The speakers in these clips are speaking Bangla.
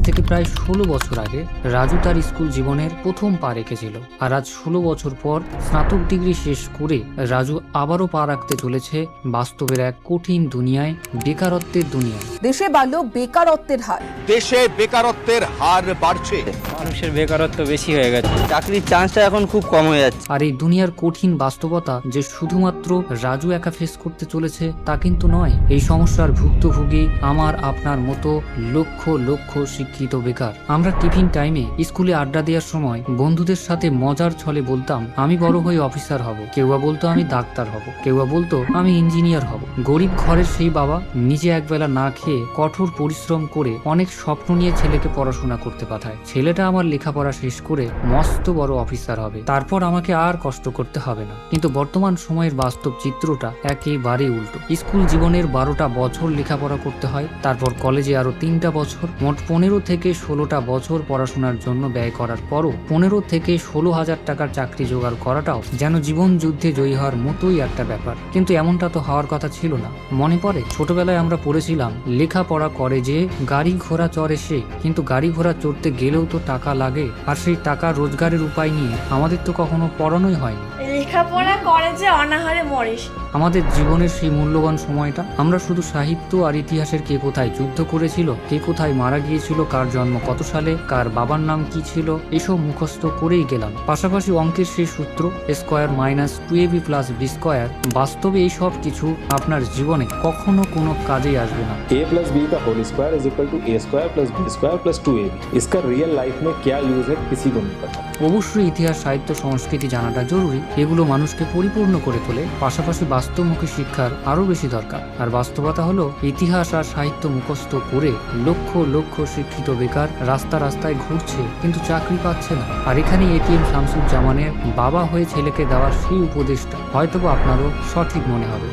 থেকে প্রায় 16 বছর আগে রাজু তার স্কুল জীবনের প্রথম পা রেখেছিল। আর আজ 16 বছর পর স্নাতক ডিগ্রি শেষ করে রাজু আবারও পা রাখতে চলেছে বাস্তবের এক কঠিন দুনিয়ায়, বেকারত্বের দুনিয়ায়। দেশে বাড়ল বেকারত্বের হার। দেশে বেকারত্বের হার বাড়ছে। মানুষের বেকারত্ব বেশি হয়ে গেছে, চাকরির চান্সটা এখন খুব কম হয়ে যাচ্ছে। আর এই দুনিয়ার কঠিন বাস্তবতা যে শুধুমাত্র রাজু একা ফেস করতে চলেছে তা কিন্তু নয়। এই সমস্যার ভুক্তভোগী আমার আপনার মতো লক্ষ লক্ষ শিক্ষিত বেকার। আমরা টিফিন টাইমে স্কুলে আড্ডা দেওয়ার সময় বন্ধুদের সাথে মজার ছলে বলতাম আমি বড় হয়ে অফিসার হব, কেউ বা বলতো আমি ডাক্তার হব, কেউ বা বলতো আমি ইঞ্জিনিয়ার হব। গরিব ঘরের সেই বাবা নিজে একবেলা না খেয়ে কঠোর পরিশ্রম করে অনেক স্বপ্ন নিয়ে ছেলেকে পড়াশোনা করতে পাঠায়। ছেলেটা আমার লেখাপড়া শেষ করে মস্ত বড় অফিসার হবে, তারপর আমাকে আর কষ্ট করতে হবে না। কিন্তু বর্তমান সময়ের বাস্তব চিত্রটা একেবারে উল্টো। স্কুল জীবনের 12টা বছর লেখাপড়া করতে হয়, তারপর কলেজে আরো 3টা বছর, মোট 15 থেকে 16টা বছর পড়াশোনার জন্য ব্যয় করার পরও 15 থেকে 16,000 টাকার চাকরি জোগাড় করাটাও যেন জীবন যুদ্ধে জয়ী হওয়ার মতোই একটা ব্যাপার। কিন্তু এমনটা তো হওয়ার কথা ছিল না। মনে পড়ে ছোটবেলায় আমরা পড়েছিলাম লেখাপড়া করে যে গাড়ি ঘোড়া চড়ে সে, কিন্তু গাড়ি ঘোড়া চড়তে গেলেও তো টাকা লাগে, আর সেই টাকা রোজগারের উপায় নিয়ে আমাদের তো কখনো পড়ানোই হয়নি। লেখাপড়া করে যে অনাহারে মরিস। আমাদের জীবনের সেই মূল্যবান সময়টা আমরা শুধু সাহিত্য আর ইতিহাসের কে কোথায় যুদ্ধ করেছিল, কে কোথায় মারা গিয়েছিল, কার জন্ম কত সালে, কার বাবার নাম কি ছিল, এসব মুখস্থ করেই গেলাম। পাশাপাশি অঙ্কের সেই সূত্র square minus 2ab plus b square, বাস্তবে এই সব কিছু আপনার জীবনে কখনো কোনো কাজেই আসবে না। a प्लस बी का whole square is equal to a square plus b square plus 2ab। इसका रियल लाइफ में क्या यूज है किसी को नहीं पता। অবশ্যই ইতিহাস, সাহিত্য, সংস্কৃতি জানাটা জরুরি। এগুলো মানুষকে পরিপূর্ণ করে তোলে, পাশাপাশি বাস্তবমুখী শিক্ষার আরো বেশি দরকার। আর বাস্তবতা হলো ইতিহাস আর সাহিত্য মুখস্থ করে লক্ষ লক্ষ শিক্ষিত বেকার রাস্তা রাস্তায় ঘুরছে, কিন্তু চাকরি পাচ্ছে না। আর এখানে এটিএম শামসুজ্জামানের বাবা হয়ে ছেলেকে দেওয়ার সেই উপদেশটা হয়তোবা আপনারও সঠিক মনে হবে।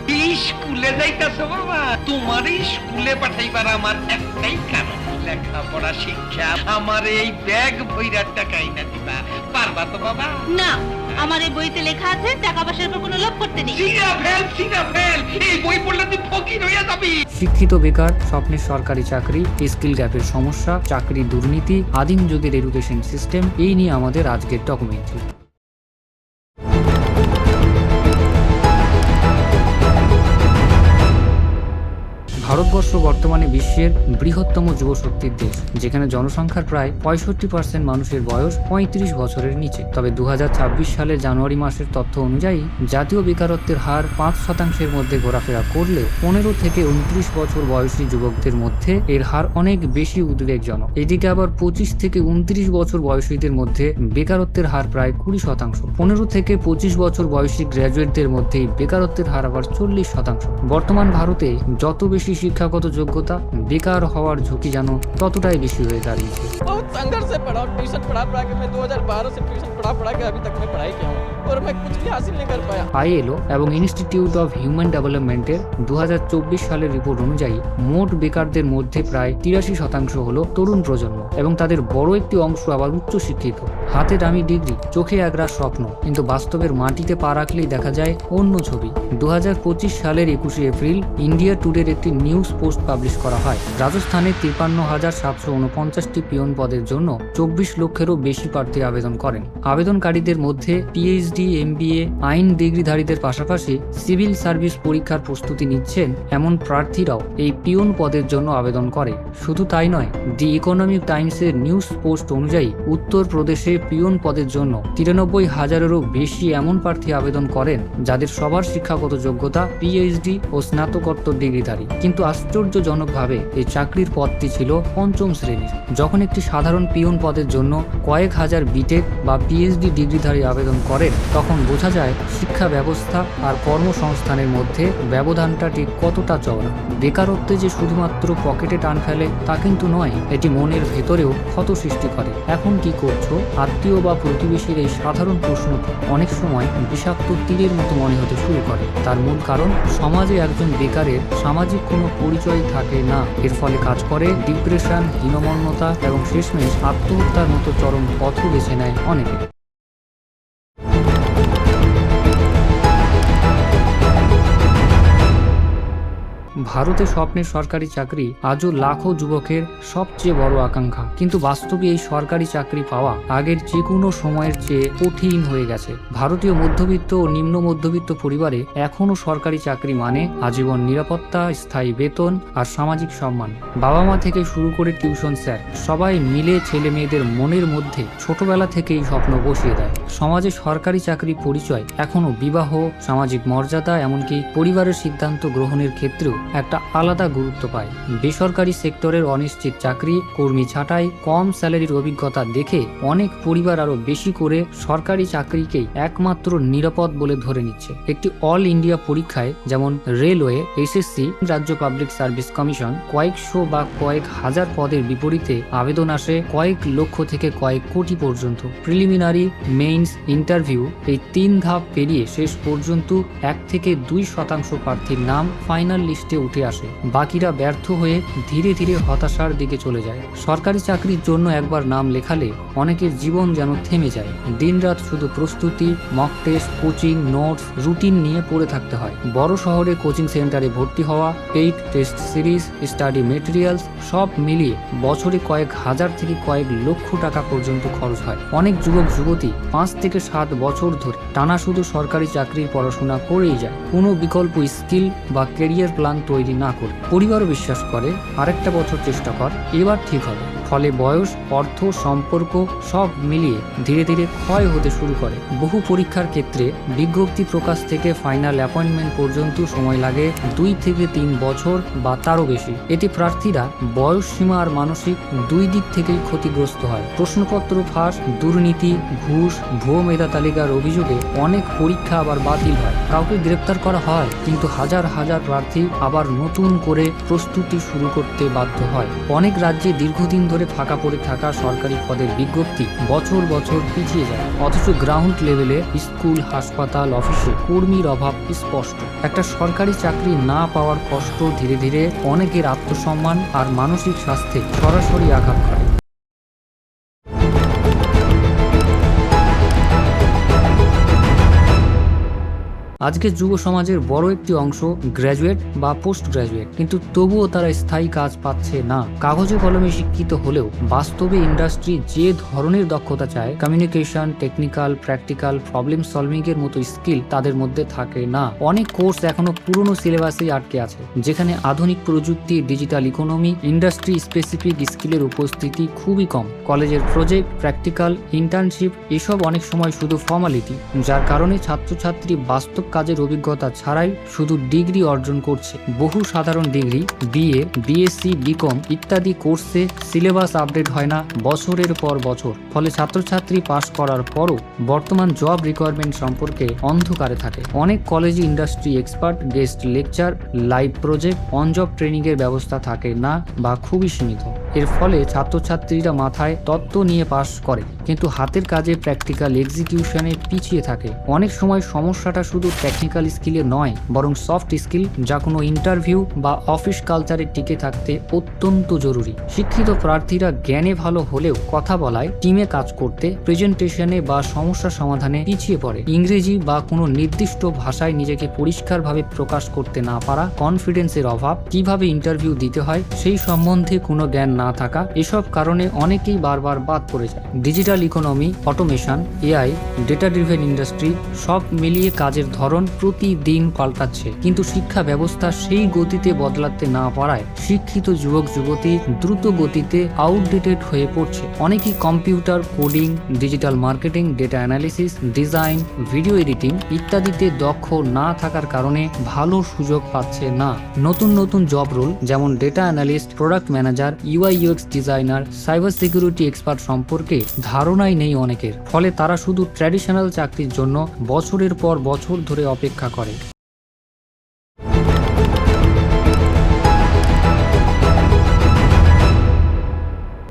স্কুলে যাইতাছো বাবা, তোমার স্কুলে পাঠাইবার আমার একটাই কারণ, লেখাপড়া শিক্ষা। আমার এই ব্যাগ ভইরার টাকাই না দিবা পারবা তো বাবা? না, আমার এই বইতে লেখা আছে টাকা পয়সার উপর কোনো লোভ করতে নেই। সিনা ফেল, এই বই পড়লে তুই ফকির হইয়া যাবি। শিক্ষিত বেকার, স্বপ্নের সরকারি চাকরি, স্কিল গ্যাপের সমস্যা, চাকরি দুর্নীতি, আদিম যুগের এডুকেশন সিস্টেম, এই নিয়ে আমাদের আজকের ডকুমেন্টারি। ভারতবর্ষ বর্তমানে বিশ্বের বৃহত্তম যুবশক্তির দেশ, যেখানে জনসংখ্যার প্রায় 65% মানুষের বয়স 35 বছরের নিচে। তবে 2026 সালের জানুয়ারি মাসের তথ্য অনুযায়ী জাতীয় বেকারত্বের হার 5% মধ্যে ঘোরাফেরা করলেও 15 থেকে 29 বছর বয়সী যুবকদের মধ্যে এর হার অনেক বেশি উদ্বেগজনক। এদিকে আবার 25 থেকে 29 বছর বয়সীদের মধ্যে বেকারত্বের হার প্রায় 20%। 15 থেকে 25 বছর বয়সী গ্র্যাজুয়েটদের মধ্যেই বেকারত্বের হার আবার 40%। বর্তমান ভারতে যত বেশি শিক্ষাগত যোগ্যতা, বেকার হওয়ার ঝুঁকি যেন ততটাই বেশি হয়ে দাঁড়িয়েছে। बहुत संघर्ष से पढ़ा, ट्यूशन पढ़ा के मैं 2012 से ट्यूशन पढ़ा के अभी तक मैं पढ़ाई किया हूँ और मैं कुछ भी हासिल नहीं कर पाया। আইএলও এবং ইনস্টিটিউট অফ হিউম্যান ডেভেলপমেন্টের 2024 সালের রিপোর্ট অনুযায়ী মোট বেকারদের মধ্যে প্রায় 83% হলো তরুণ প্রজন্ম, এবং তাদের বড় একটি অংশ আবার উচ্চশিক্ষিত। হাতে দামি ডিগ্রি, চোখে একরাশ স্বপ্ন, কিন্তু বাস্তবের মাটিতে পা রাখলেই দেখা যায় অন্য ছবি। 2025 সালের 21 এপ্রিল ইন্ডিয়া টুডের একটি নিউজ পোস্ট পাবলিশ করা হয়। রাজস্থানে 53,749টি পিয়ন পদের জন্য 24 লক্ষেরও বেশি প্রার্থী আবেদন করেন। আবেদনকারীদের মধ্যে পিএইচডি, এমবিএ, আইন ডিগ্রিধারীদের পাশাপাশি সিভিল সার্ভিস পরীক্ষার প্রস্তুতি নিচ্ছেন এমন প্রার্থীরাও এই পিয়ন পদের জন্য আবেদন করে। শুধু তাই নয়, দি ইকোনমিক টাইমসের নিউজ পোস্ট অনুযায়ী উত্তরপ্রদেশে পিয়ন পদের জন্য 93,000-এরও বেশি এমন প্রার্থী আবেদন করেন যাদের সবার শিক্ষাগত যোগ্যতা পিএইচডি ও স্নাতকোত্তর ডিগ্রিধারী। কিন্তু আশ্চর্যজনকভাবে এই চাকরির পদটি ছিল 5ম শ্রেণীর। যখন একটি সাধারণ পিয়ন পদের জন্য কয়েক হাজার বিটেক বা পিএইচডি ডিগ্রিধারী আবেদন করেন, তখন বোঝা যায় শিক্ষা ব্যবস্থা আর কর্মসংস্থানের মধ্যে ব্যবধানটা ঠিক কতটা চওড়া। বেকারত্বে যে শুধুমাত্র পকেটে টান ফেলে তা কিন্তু নয়, এটি মনের ভেতরেও ক্ষত সৃষ্টি করে। এখন কি করছো? আত্মীয় বা প্রতিবেশীর এই সাধারণ প্রশ্ন অনেক সময় বিষাক্ত তীরের মতো মনে হতে শুরু করে। তার মূল কারণ, সমাজে একজন বেকারের সামাজিক কোনো পরিচয় থাকে না। এর ফলে কাজ করে ডিপ্রেশন, হীনমন্যতা এবং শেষমেশ আত্মহত্যার মতো চরম পথও বেছে নেয় অনেকে। ভারতে স্বপ্নের সরকারি চাকরি আজও লাখো যুবকের সবচেয়ে বড় আকাঙ্ক্ষা, কিন্তু বাস্তবে এই সরকারি চাকরি পাওয়া আগের যে কোনো সময়ের চেয়ে কঠিন হয়ে গেছে। ভারতীয় মধ্যবিত্ত ও নিম্ন মধ্যবিত্ত পরিবারে এখনও সরকারি চাকরি মানে আজীবন নিরাপত্তা, স্থায়ী বেতন আর সামাজিক সম্মান। বাবা মা থেকে শুরু করে টিউশন স্যার সবাই মিলে ছেলে মেয়েদের মনের মধ্যে ছোটবেলা থেকেই স্বপ্ন বসিয়ে দেয়। সমাজে সরকারি চাকরি পরিচয় এখনো বিবাহ, সামাজিক মর্যাদা, এমনকি পরিবারের সিদ্ধান্ত গ্রহণের ক্ষেত্রেও একটা আলাদা গুরুত্ব পায়। বেসরকারি সেক্টরের অনিশ্চিত চাকরি, কর্মী ছাঁটাই, কম স্যালারির অভিজ্ঞতা দেখে অনেক পরিবার আরো বেশি করে সরকারি চাকরিকেই একমাত্র নিরাপদ বলে ধরে নিচ্ছে। একটি অল ইন্ডিয়া পরীক্ষায় যেমন রেলওয়ে, এসএসসি, রাজ্য পাবলিক সার্ভিস কমিশন কয়েকশো বা কয়েক হাজার পদের বিপরীতে আবেদন আসে কয়েক লক্ষ থেকে কয়েক কোটি পর্যন্ত। প্রিলিমিনারি, মেইনস, ইন্টারভিউ এই 3 ধাপ পেরিয়ে শেষ পর্যন্ত 1 থেকে 2% প্রার্থীর নাম ফাইনাল লিস্টে উঠে আসে। বাকিরা ব্যর্থ হয়ে ধীরে ধীরে হতাশার দিকে চলে যায়। সরকারি চাকরির জন্য একবার নাম লেখালে অনেকের জীবন যেন থেমে যায়। দিনরাত শুধু প্রস্তুতি, mock test, coaching, notes, routine নিয়ে পড়ে থাকতে হয়। বড় শহরে কোচিং সেন্টারে ভর্তি হওয়া, paid test series, study materials সব মিলিয়ে বছরে কয়েক হাজার থেকে কয়েক লক্ষ টাকা পর্যন্ত খরচ হয়। অনেক যুবক যুবতী 5 থেকে 7 বছর ধরে টানা শুধু সরকারি চাকরির পড়াশোনা করেই যায়, কোনো বিকল্প স্কিল বা ক্যারিয়ার প্ল্যান তৈরি না করে। পরিবারও বিশ্বাস করে আরেকটা বছর চেষ্টা কর, এবার ঠিক হবে। ফলে বয়স, অর্থ, সম্পর্ক সব মিলিয়ে ধীরে ধীরে ক্ষয় হতে শুরু করে। বহু পরীক্ষার ক্ষেত্রে বিজ্ঞপ্তি প্রকাশ থেকে ফাইনাল অ্যাপয়েন্টমেন্ট পর্যন্ত সময় লাগে 2 থেকে 3 বছর বা তারও বেশি। এতে প্রার্থীরা বয়স সীমা আর মানসিক 2 দিক থেকেই ক্ষতিগ্রস্ত হয়। প্রশ্নপত্র ফাঁস, দুর্নীতি, ঘুষ, ভুয়ো মেধা তালিকার অভিযোগে অনেক পরীক্ষা আবার বাতিল হয়। কাউকে গ্রেপ্তার করা হয়, কিন্তু হাজার হাজার প্রার্থী আবার নতুন করে প্রস্তুতি শুরু করতে বাধ্য হয়। অনেক রাজ্যে দীর্ঘদিন ধরে ফাঁকা পড়ে থাকা সরকারি পদের বিজ্ঞপ্তি বছর বছর পিছিয়ে যায়, অথচ গ্রাউন্ড লেভেলে স্কুল, হাসপাতাল, অফিসে কর্মীর অভাব স্পষ্ট। একটা সরকারি চাকরি না পাওয়ার কষ্ট ধীরে ধীরে অনেকের আত্মসম্মান আর মানসিক স্বাস্থ্যে সরাসরি আঘাত করে। আজকে যুব সমাজের বড় একটি অংশ গ্র্যাজুয়েট বা পোস্ট গ্র্যাজুয়েট, কিন্তু তবুও তারা স্থায়ী কাজ পাচ্ছে না। কাগজে কলমে শিক্ষিত হলেও বাস্তবে ইন্ডাস্ট্রি যে ধরনের দক্ষতা চায়, communication, technical, practical, problem solving এর মতো স্কিল তাদের মধ্যে থাকে না। অনেক কোর্স এখনো পুরনো সিলেবাসেই আটকে আছে, যেখানে আধুনিক প্রযুক্তি, ডিজিটাল ইকোনমি, ইন্ডাস্ট্রি স্পেসিফিক স্কিলের উপস্থিতি খুবই কম। কলেজের প্রজেক্ট, প্র্যাকটিক্যাল, ইন্টার্নশিপ এসব অনেক সময় শুধু ফর্মালিটি, যার কারণে ছাত্রছাত্রী বাস্তব কাজের অভিজ্ঞতা ছাড়াই শুধু ডিগ্রি অর্জন করছে। বহু সাধারণ ডিগ্রি, বিএ, বিএসসি, বিকম ইত্যাদি কোর্সে সিলেবাস আপডেট হয় না বছরের পর বছর। ফলে ছাত্রছাত্রী পাশ করার পরও বর্তমান জব রিকোয়ারমেন্ট সম্পর্কে অন্ধকারে থাকে। অনেক কলেজে industry expert, guest lecture, live project, on job training এর ব্যবস্থা থাকে না বা খুবই সীমিত। এর ফলে ছাত্রছাত্রীরা মাথায় তত্ত্ব নিয়ে পাশ করে, কিন্তু হাতের কাজে প্র্যাকটিক্যাল এক্সিকিউশনে পিছিয়ে থাকে। অনেক সময় সমস্যাটা শুধু টেকনিক্যাল স্কিলে নয়, বরং সফট স্কিল, যা কোনো ইন্টারভিউ বা অফিস কালচারে টিকে থাকতে অত্যন্ত জরুরি। শিক্ষিত প্রার্থীরা জ্ঞানে ভালো হলেও কথা বলায়, টিমে কাজ করতে, প্রেজেন্টেশনে বা সমস্যা সমাধানে পিছিয়ে পড়ে। ইংরেজি বা কোনো নির্দিষ্ট ভাষায় নিজেকে পরিষ্কারভাবে প্রকাশ করতে না পারা, কনফিডেন্সের অভাব, কিভাবে ইন্টারভিউ দিতে হয় সেই সম্বন্ধে কোনো জ্ঞান না থাকা, এসব কারণে অনেকেই বারবার বাদ পড়ে যায়। Digital economy, automation, AI, data driven industry সব মিলিয়ে কাজের ধরন প্রতিদিন পাল্টাচ্ছে, কিন্তু শিক্ষা ব্যবস্থা সেই গতিতে বদলাতে না পারায় শিক্ষিত যুবক যুবতী দ্রুত গতিতে আউটডেটেড হয়ে পড়ছে। অনেকেই computer, coding, digital marketing, data analysis, design, video editing ইত্যাদিতে দক্ষ না থাকার কারণে ভালো সুযোগ পাচ্ছে না। নতুন নতুন জব রোল যেমন data analyst, product manager, UI UX designer, cyber security expert সম্পর্কে ধারণাই নেই অনেকের। ফলে তারা শুধু ট্র্যাডিশনাল চাকরির জন্য বছরের পর বছর ধরে অপেক্ষা করে।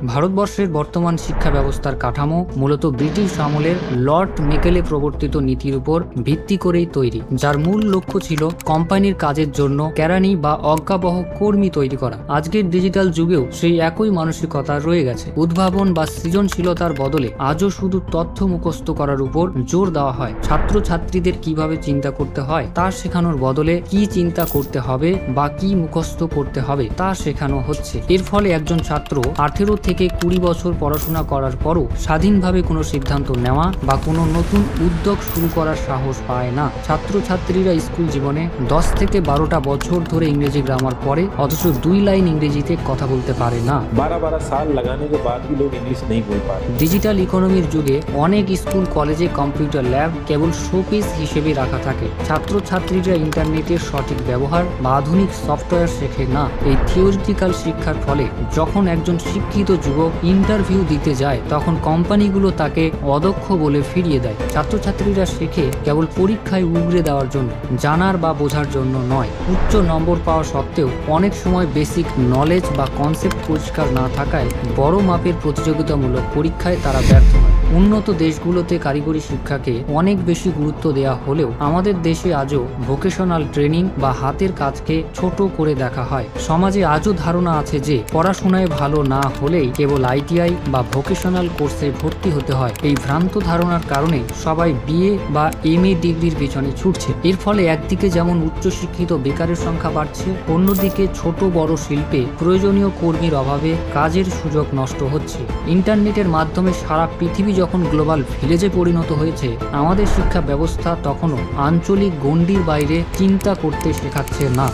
ভারতবর্ষের বর্তমান শিক্ষা ব্যবস্থার কাঠামো মূলত ব্রিটিশ আমলের লর্ড মেকেলে প্রবর্তিত নীতির উপর ভিত্তি করেই তৈরি, যার মূল লক্ষ্য ছিল কোম্পানির কাজের জন্য কেরানি বা অজ্ঞাবহ কর্মী তৈরি করা। আজকের ডিজিটাল যুগেও সেই একই মানসিকতা রয়ে গেছে। উদ্ভাবন বা সৃজনশীলতার বদলে আজও শুধু তথ্য মুখস্থ করার উপর জোর দেওয়া হয়। ছাত্রছাত্রীদের কিভাবে চিন্তা করতে হয় তা শেখানোর বদলে কি চিন্তা করতে হবে বা কি মুখস্থ করতে হবে তা শেখানো হচ্ছে। এর ফলে একজন ছাত্র 18 থেকে 20 বছর পড়াশোনা করার পরও স্বাধীনভাবে কোনো সিদ্ধান্ত নেওয়া বা কোনো নতুন উদ্যোগ শুরু করার সাহস পায় না। ছাত্রছাত্রীরা স্কুল জীবনে 10 থেকে 12টা বছর ধরে ইংরেজি গ্রামার পড়ে, অথচ 2 লাইন ইংরেজিতে কথা বলতে পারে না। 12 साल लगाने के बाद भी लोग इंग्लिश नहीं बोल पाते। ডিজিটাল ইকোনমির যুগে অনেক স্কুল কলেজে কম্পিউটার ল্যাব কেবল শোপিস হিসেবে রাখা থাকে। ছাত্রছাত্রীরা ইন্টারনেটের সঠিক ব্যবহার বা আধুনিক সফটওয়্যার শেখে না। এই থিওরিটিক্যাল শিক্ষার ফলে যখন একজন শিক্ষিত যুবক ইন্টারভিউ দিতে যায়, তখন কোম্পানিগুলো তাকে অদক্ষ বলে ফিরিয়ে দেয়। ছাত্রছাত্রীরা শেখে কেবল পরীক্ষায় উগরে দেওয়ার জন্য, জানার বা বোঝার জন্য নয়। উচ্চ নম্বর পাওয়া সত্ত্বেও অনেক সময় বেসিক নলেজ বা কনসেপ্ট পরিষ্কার না থাকায় বড় মাপের প্রতিযোগিতামূলক পরীক্ষায় তারা ব্যর্থ হয়। উন্নত দেশগুলোতে কারিগরি শিক্ষাকে অনেক বেশি গুরুত্ব দেওয়া হলেও আমাদের দেশে আজও ভোকেশনাল ট্রেনিং বা হাতের কাজকে ছোট করে দেখা হয়। সমাজে আজও ধারণা আছে যে পড়াশোনায় ভালো না হলেই কেবল আইটিআই বা ভোকেশনাল কোর্সে ভর্তি হতে হয়। এই ভ্রান্ত ধারণার কারণে সবাই বিএ বা এমএ ডিগ্রির পিছনে ছুটছে। এর ফলে একদিকে যেমন উচ্চশিক্ষিত বেকারের সংখ্যা বাড়ছে, অন্যদিকে ছোট বড় শিল্পে প্রয়োজনীয় কর্মীর অভাবে কাজের সুযোগ নষ্ট হচ্ছে। ইন্টারনেটের মাধ্যমে সারা পৃথিবী যখন গ্লোবাল ভিলেজে পরিণত হয়েছে, আমাদের শিক্ষা ব্যবস্থা তখনও আঞ্চলিক গণ্ডির বাইরে চিন্তা করতে শেখাচ্ছে না।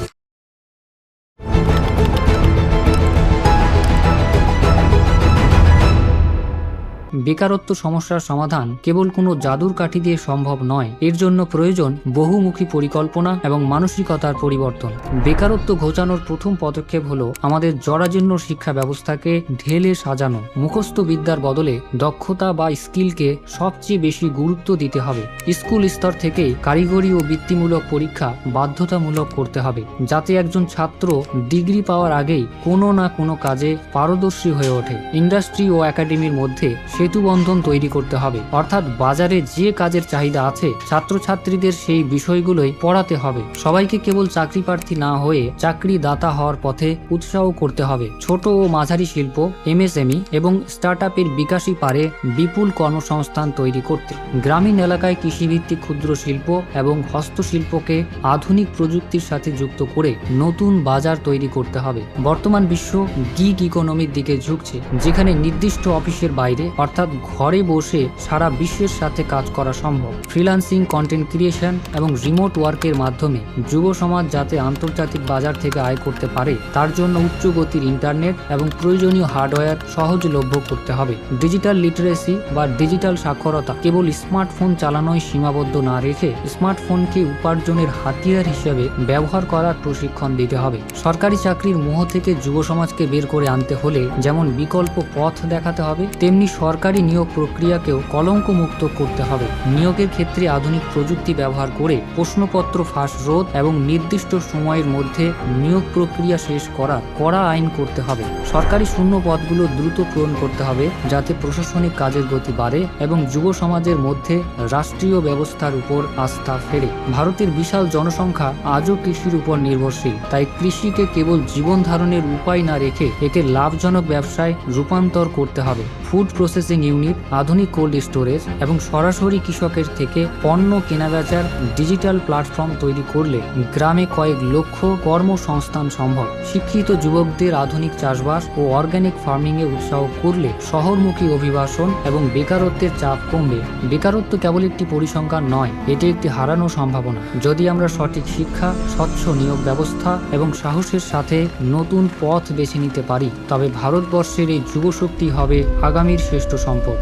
বেকারত্ব সমস্যার সমাধান কেবল কোনো জাদুর কাঠি দিয়ে সম্ভব নয়। এর জন্য প্রয়োজন বহুমুখী পরিকল্পনা এবং মানসিকতার পরিবর্তন। বেকারত্ব ঘোচানোর প্রথম পদক্ষেপ হলো আমাদের জরাজীর্ণ শিক্ষা ব্যবস্থাকে ঢেলে সাজানো। মুখস্থ বিদ্যার বদলে দক্ষতা বা স্কিলকে সবচেয়ে বেশি গুরুত্ব দিতে হবে। স্কুল স্তর থেকেই কারিগরি ও বৃত্তিমূলক পরীক্ষা বাধ্যতামূলক করতে হবে, যাতে একজন ছাত্র ডিগ্রি পাওয়ার আগেই কোনো না কোনো কাজে পারদর্শী হয়ে ওঠে। ইন্ডাস্ট্রি ও একাডেমির মধ্যে সেতু বন্ধন তৈরি করতে হবে, অর্থাৎ বাজারে যে কাজের চাহিদা আছে ছাত্রছাত্রীদের সেই বিষয়গুলোই পড়াতে হবে। সবাইকে কেবল চাকরি প্রার্থী না হয়ে চাকরি দাতা হওয়ার পথে উৎসাহ করতে হবে। ছোট ও মাঝারি শিল্প, এমএসএমই এবং স্টার্টআপের বিকাশই পারে বিপুল কর্মসংস্থান তৈরি করতে। গ্রামীণ এলাকায় কৃষিভিত্তিক ক্ষুদ্র শিল্প এবং হস্তশিল্পকে আধুনিক প্রযুক্তির সাথে যুক্ত করে নতুন বাজার তৈরি করতে হবে। বর্তমান বিশ্ব গিগ ইকোনমির দিকে ঝুঁকছে, যেখানে নির্দিষ্ট অফিসের বাইরে অর্থাৎ ঘরে বসে সারা বিশ্বের সাথে কাজ করা সম্ভব। ফ্রিল্যান্সিং, কন্টেন্ট ক্রিয়েশন এবং রিমোট ওয়ার্কের মাধ্যমে যুব সমাজ যাতে আন্তর্জাতিক বাজার থেকে আয় করতে পারে, তার জন্য উচ্চ গতির ইন্টারনেট এবং প্রয়োজনীয় হার্ডওয়্যার সহজলভ্য করতে হবে। ডিজিটাল লিটারেসি বা ডিজিটাল সাক্ষরতা কেবল স্মার্টফোন চালানোয় সীমাবদ্ধ না রেখে স্মার্টফোনকে উপার্জনের হাতিয়ার হিসেবে ব্যবহার করার প্রশিক্ষণ দিতে হবে। সরকারি চাকরির মোহ থেকে যুব সমাজকে বের করে আনতে হলে যেমন বিকল্প পথ দেখাতে হবে, তেমনি সরকারি নিয়োগ প্রক্রিয়াকেও কলঙ্ক মুক্ত করতে হবে। নিয়োগের ক্ষেত্রে আধুনিক প্রযুক্তি ব্যবহার করে প্রশ্নপত্র ফাঁস রোধ এবং নির্দিষ্ট সময়ের মধ্যে নিয়োগ প্রক্রিয়া শেষ করার কড়া আইন করতে হবে। সরকারি শূন্য পদগুলো দ্রুত পূরণ করতে হবে, যাতে প্রশাসনিক কাজের গতি বাড়ে এবং যুব সমাজের মধ্যে রাষ্ট্রীয় ব্যবস্থার উপর আস্থা ফেরে। ভারতের বিশাল জনসংখ্যা আজও কৃষির উপর নির্ভরশীল, তাই কৃষিকে কেবল জীবন ধারণের উপায় না রেখে একে লাভজনক ব্যবসায় রূপান্তর করতে হবে। ফুড প্রসেসিং ইউনিট, আধুনিক কোল্ড স্টোরেজ এবং সরাসরি কৃষকের থেকে পণ্য কেনাবেচার ডিজিটাল প্ল্যাটফর্ম তৈরি করলে গ্রামে কয়েক লক্ষ কর্মসংস্থান সম্ভব। শিক্ষিত যুবকদের আধুনিক চাষবাস ও অর্গানিক ফার্মিংয়ে উৎসাহ করলে শহরমুখী অভিবাসন এবং বেকারত্বের চাপ কমবে। বেকারত্ব কেবল একটি পরিসংখ্যান নয়, এটি একটি হারানো সম্ভাবনা। যদি আমরা সঠিক শিক্ষা, স্বচ্ছ নিয়োগ ব্যবস্থা এবং সাহসের সাথে নতুন পথ বেছে নিতে পারি, তবে ভারতবর্ষের এই যুবশক্তি হবে আগামীর শ্রেষ্ঠ সম্পদ।